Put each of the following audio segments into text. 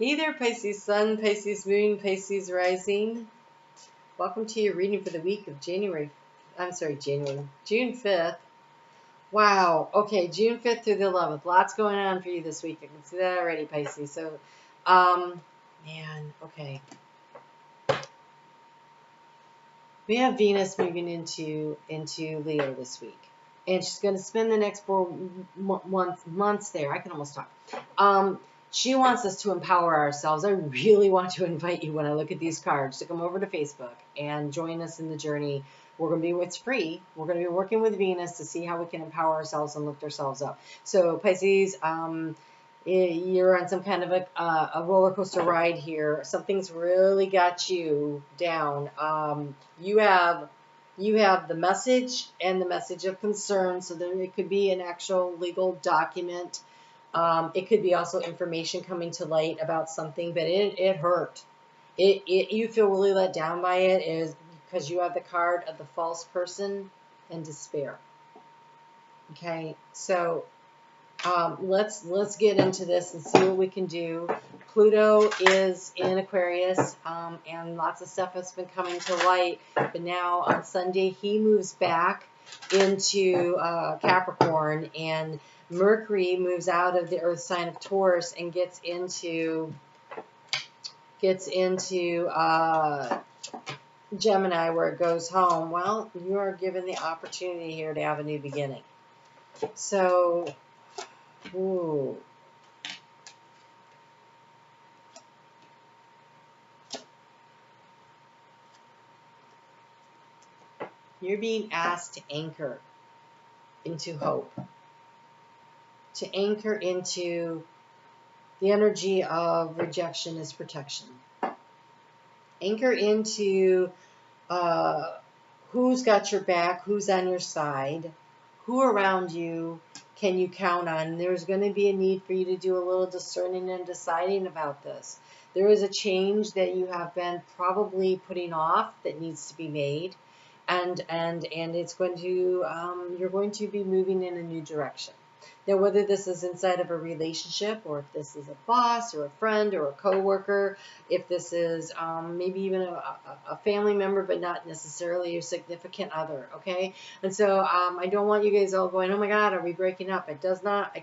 Hey there, Pisces Sun, Pisces Moon, Pisces Rising. Welcome to your reading for the week of June 5th. Wow, okay, June 5th through the 11th. Lots going on for you this week. I can see that already, Pisces. So, okay. We have Venus moving into Leo this week. And she's going to spend the next 4 months there. I can almost talk. She wants us to empower ourselves. I really want to invite you, when I look at these cards, to come over to Facebook and join us in the journey. It's free. We're going to be working with Venus to see how we can empower ourselves and lift ourselves up. So Pisces, you're on some kind of a roller coaster ride here. Something's really got you down. You have the message and the message of concern. So then it could be an actual legal document. It could be also information coming to light about something, but it hurt. You feel really let down by it is because you have the card of the false person and despair. Okay, so let's get into this and see what we can do. Pluto is in Aquarius, and lots of stuff has been coming to light. But now on Sunday, he moves back into Capricorn, and Mercury moves out of the Earth sign of Taurus and gets into Gemini, where it goes home. Well, you are given the opportunity here to have a new beginning. So, ooh. You're being asked to anchor into hope, to anchor into the energy of rejection as protection. Anchor into who's got your back, who's on your side, who around you can you count on. There's going to be a need for you to do a little discerning and deciding about this. There is a change that you have been probably putting off that needs to be made. And it's going to, you're going to be moving in a new direction. Now, whether this is inside of a relationship, or if this is a boss or a friend or a coworker, if this is maybe even a family member, but not necessarily your significant other, okay? And so I don't want you guys all going, oh my God, are we breaking up? It does not, I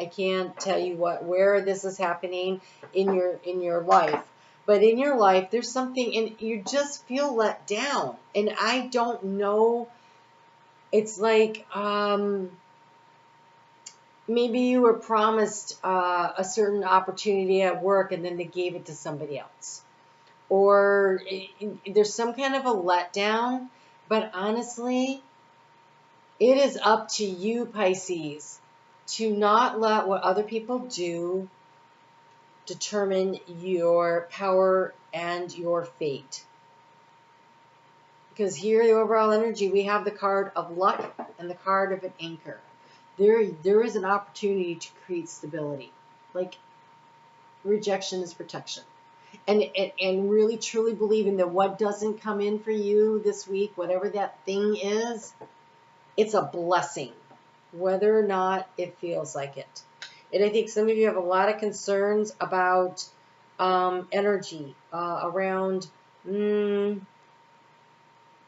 can't tell you where this is happening in your life. But in your life, there's something, and you just feel let down. And I don't know, it's like maybe you were promised a certain opportunity at work, and then they gave it to somebody else. Or there's some kind of a letdown. But honestly, it is up to you, Pisces, to not let what other people do determine your power and your fate. Because here, the overall energy, we have the card of luck and the card of an anchor. There is an opportunity to create stability. Like, rejection is protection. And really truly believing that what doesn't come in for you this week, whatever that thing is, it's a blessing, whether or not it feels like it. And I think some of you have a lot of concerns about energy around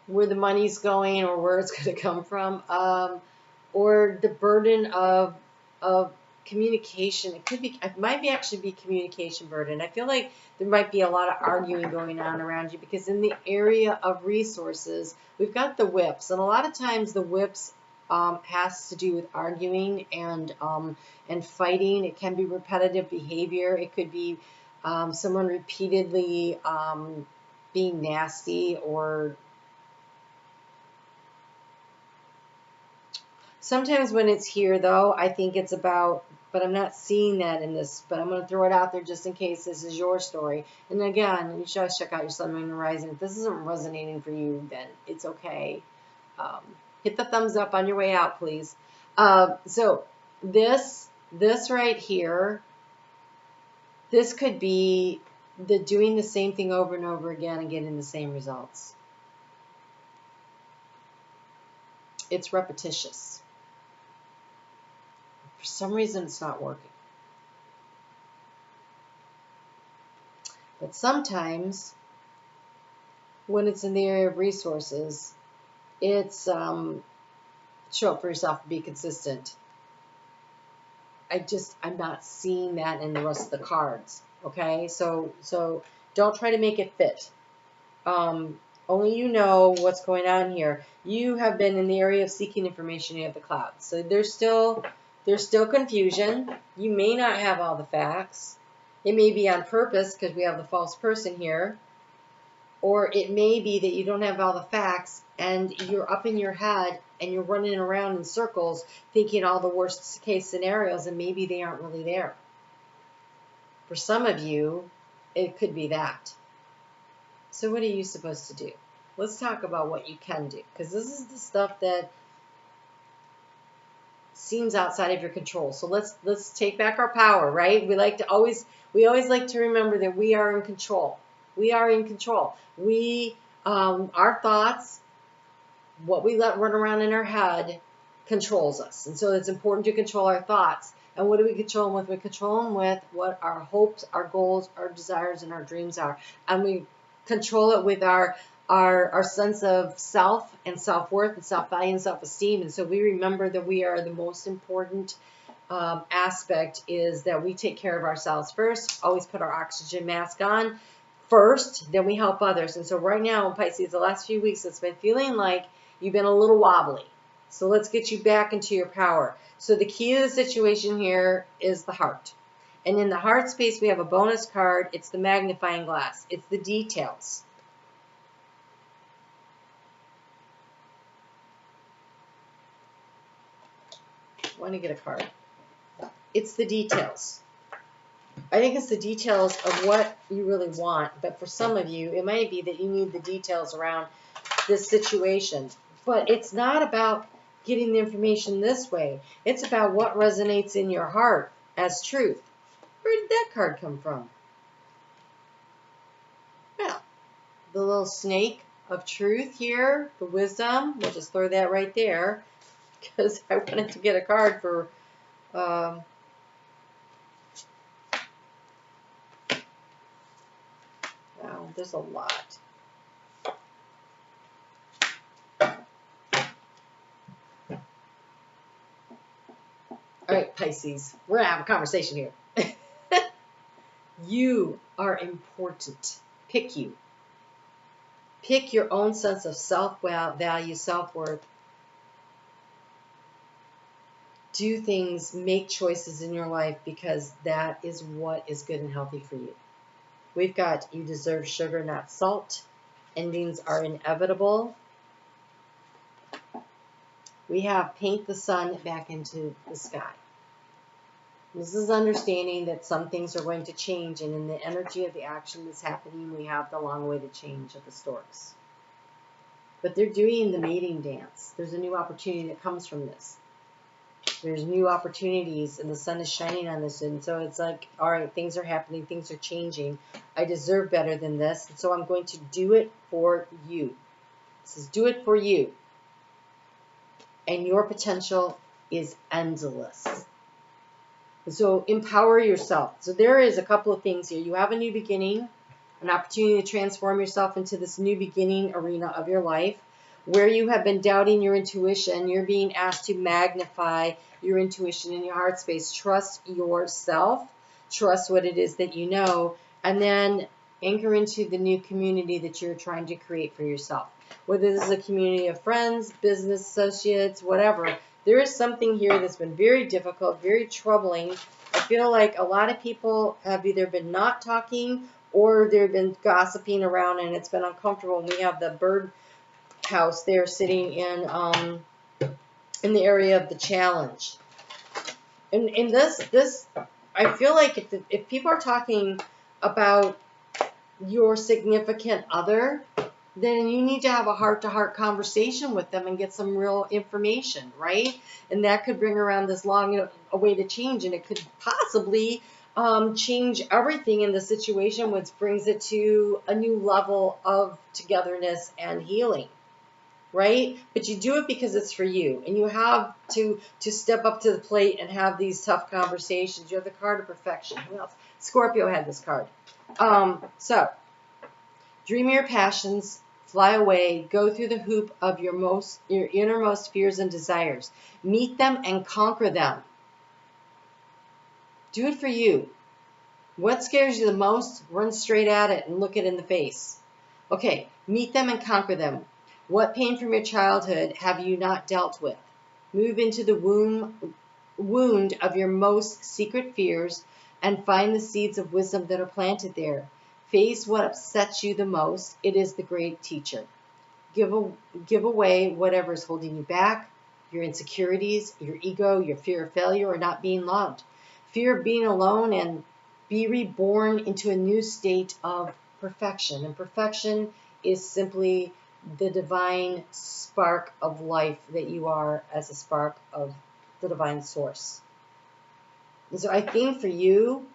where the money's going or where it's going to come from, or the burden of communication. It might actually be communication burden. I feel like there might be a lot of arguing going on around you, because in the area of resources, we've got the whips, and a lot of times the whips has to do with arguing and fighting. It can be repetitive behavior. It could be someone repeatedly being nasty, or sometimes when it's here, though, I think it's about, but I'm not seeing that in this, but I'm going to throw it out there just in case this is your story. And again, you should check out your Sun, Moon, and Rising. If this isn't resonating for you, then it's okay. Hit the thumbs up on your way out, please. So this right here, this could be doing the same thing over and over again and getting the same results. It's repetitious. For some reason, it's not working. But sometimes, when it's in the area of resources, it's show up for yourself and be consistent. I'm not seeing that in the rest of the cards. Okay, so don't try to make it fit. Only you know what's going on here. You have been in the area of seeking information. You have the clouds, so there's still confusion. You may not have all the facts. It may be on purpose because we have the false person here, or it may be that you don't have all the facts and you're up in your head and you're running around in circles thinking all the worst case scenarios, and maybe they aren't really there. For some of you, it could be that. So what are you supposed to do? Let's talk about what you can do, because this is the stuff that seems outside of your control. So let's take back our power, right? We always like to remember that we are in control. We are in control. Our thoughts, what we let run around in our head, controls us. And so it's important to control our thoughts. And what do we control them with? We control them with what our hopes, our goals, our desires, and our dreams are. And we control it with our sense of self and self-worth and self-value and self-esteem. And so we remember that we are the most important aspect is that we take care of ourselves first. Always put our oxygen mask on first, then we help others. And so right now, Pisces, the last few weeks, it's been feeling like you've been a little wobbly. So let's get you back into your power. So the key to the situation here is the heart. And in the heart space, we have a bonus card. It's the magnifying glass. It's the details. I want to get a card. It's the details. I think it's the details of what you really want. But for some of you, it might be that you need the details around this situation. But it's not about getting the information this way. It's about what resonates in your heart as truth. Where did that card come from? Well, the little snake of truth here, the wisdom. We'll just throw that right there because I wanted to get a card for wow, there's a lot. All right, Pisces, we're going to have a conversation here. You are important. Pick you. Pick your own sense of self-value, self-worth. Do things, make choices in your life because that is what is good and healthy for you. We've got you deserve sugar, not salt. Endings are inevitable. We have paint the sun back into the sky. This is understanding that some things are going to change, and in the energy of the action that's happening, we have the long way to change of the storks. But they're doing the mating dance. There's a new opportunity that comes from this. There's new opportunities, and the sun is shining on this, and so it's like, all right, things are happening, things are changing. I deserve better than this, and so I'm going to do it for you. It says, do it for you. And your potential is endless. So empower yourself. So there is a couple of things here. You have a new beginning, an opportunity to transform yourself into this new beginning arena of your life. Where you have been doubting your intuition, you're being asked to magnify your intuition in your heart space. Trust yourself. Trust what it is that you know. And then anchor into the new community that you're trying to create for yourself. Whether this is a community of friends, business associates, whatever. There is something here that's been very difficult, very troubling. I feel like a lot of people have either been not talking or they've been gossiping around, and it's been uncomfortable. And we have the bird house there sitting in the area of the challenge. And in this, I feel like if people are talking about your significant other, then you need to have a heart-to-heart conversation with them and get some real information, right? And that could bring around this long-awaited change, and it could possibly change everything in the situation, which brings it to a new level of togetherness and healing. right? But you do it because it's for you, and you have to step up to the plate and have these tough conversations. You have the card of perfection. Who else? Scorpio had this card. So dream your passions, fly away, go through the hoop of your innermost fears and desires. Meet them and conquer them. Do it for you. What scares you the most? Run straight at it and look it in the face. Okay, meet them and conquer them. What pain from your childhood have you not dealt with? Move into the wound of your most secret fears and find the seeds of wisdom that are planted there. Face what upsets you the most. It is the great teacher. Give away whatever is holding you back, your insecurities, your ego, your fear of failure or not being loved, fear of being alone, and be reborn into a new state of perfection. And perfection is simply the divine spark of life that you are as a spark of the divine source. And so I think for you,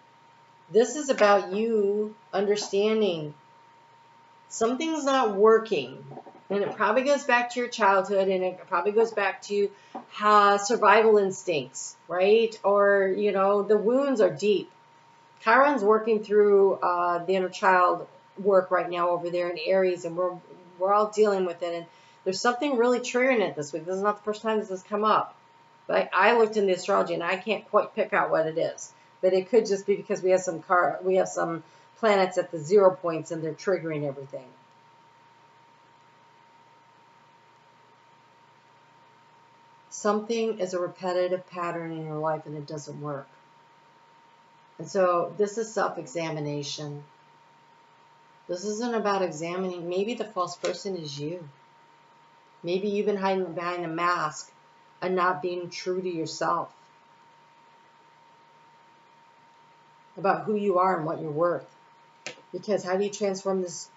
this is about you understanding something's not working. And it probably goes back to your childhood, and it probably goes back to survival instincts, right? Or, the wounds are deep. Chiron's working through the inner child work right now over there in Aries, and we're all dealing with it. And there's something really triggering it this week. This is not the first time this has come up. But I looked into astrology, and I can't quite pick out what it is. But it could just be because we have some planets at the 0 points, and they're triggering everything. Something is a repetitive pattern in your life, and it doesn't work. And so this is self-examination. This isn't about examining. Maybe the false person is you. Maybe you've been hiding behind a mask and not being true to yourself about who you are and what you're worth. Because how do you transform this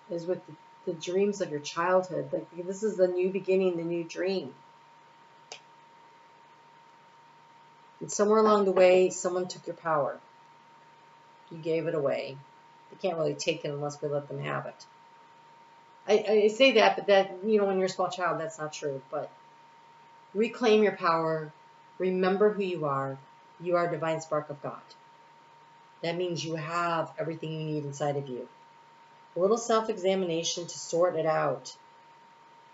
is with the dreams of your childhood. Like, this is the new beginning, the new dream. And somewhere along the way, someone took your power. You gave it away. You can't really take it unless we let them have it. I say that, but that, when you're a small child, that's not true. But reclaim your power. Remember who you are. You are a divine spark of God. That means you have everything you need inside of you. A little self-examination to sort it out.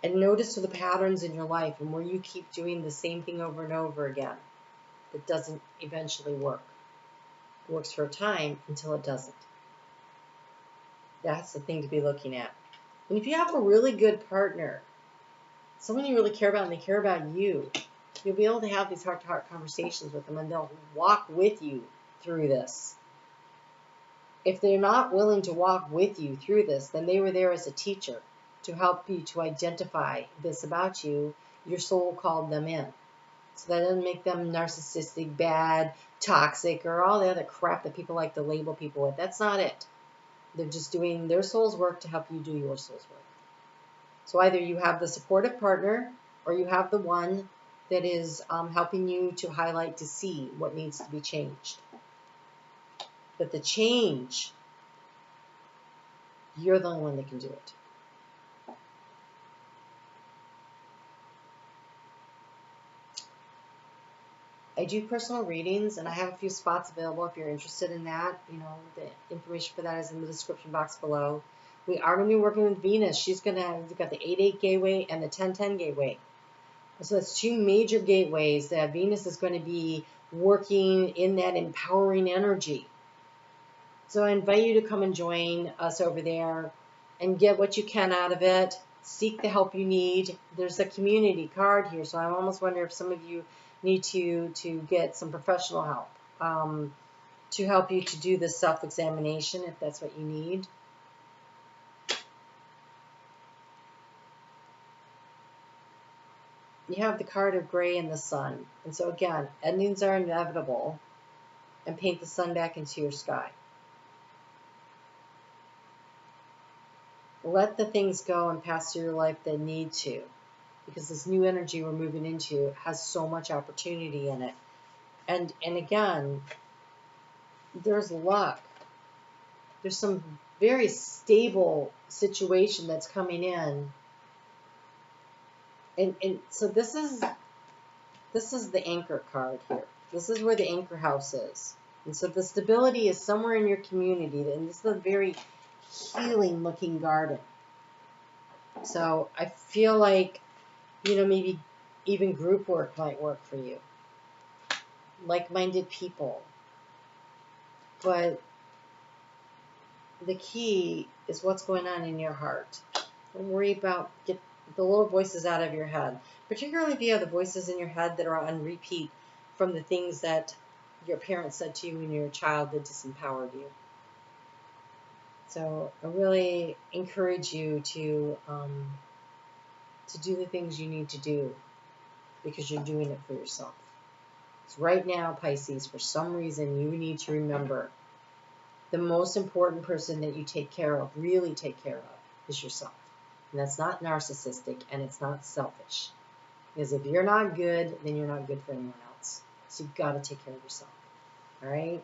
And notice the patterns in your life and where you keep doing the same thing over and over again. That doesn't eventually work. It works for a time until it doesn't. That's the thing to be looking at. And if you have a really good partner, someone you really care about and they care about you, you'll be able to have these heart-to-heart conversations with them, and they'll walk with you through this. If they're not willing to walk with you through this, then they were there as a teacher to help you to identify this about you. Your soul called them in. So that doesn't make them narcissistic, bad, toxic, or all the other crap that people like to label people with. That's not it. They're just doing their soul's work to help you do your soul's work. So either you have the supportive partner, or you have the one that is helping you to highlight, to see what needs to be changed. But the change, you're the only one that can do it. I do personal readings, and I have a few spots available if you're interested in that. The information for that is in the description box below. We are going to be working with Venus. We've got the 8-8 gateway and the 10-10 gateway. So that's two major gateways that Venus is going to be working in that empowering energy. So I invite you to come and join us over there and get what you can out of it. Seek the help you need. There's a community card here, so I almost wonder if some of you need to get some professional help to help you to do this self-examination if that's what you need. You have the card of gray and the sun. And so again, endings are inevitable, and paint the sun back into your sky. Let the things go and pass through your life that need to, because this new energy we're moving into has so much opportunity in it. And again, there's luck. There's some very stable situation that's coming in And so this is the anchor card here. This is where the anchor house is. And so the stability is somewhere in your community. And this is a very healing looking garden. So I feel like, maybe even group work might work for you. Like-minded people. But the key is what's going on in your heart. Don't worry about, get the little voices out of your head. Particularly if you have the voices in your head that are on repeat from the things that your parents said to you when you were a child that disempowered you. So I really encourage you to do the things you need to do because you're doing it for yourself. So right now, Pisces, for some reason, you need to remember the most important person that you take care of, really take care of, is yourself. And that's not narcissistic and it's not selfish. Because if you're not good, then you're not good for anyone else. So you've got to take care of yourself. All right?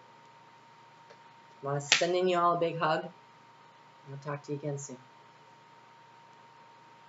I want to send you all a big hug. I'll talk to you again soon.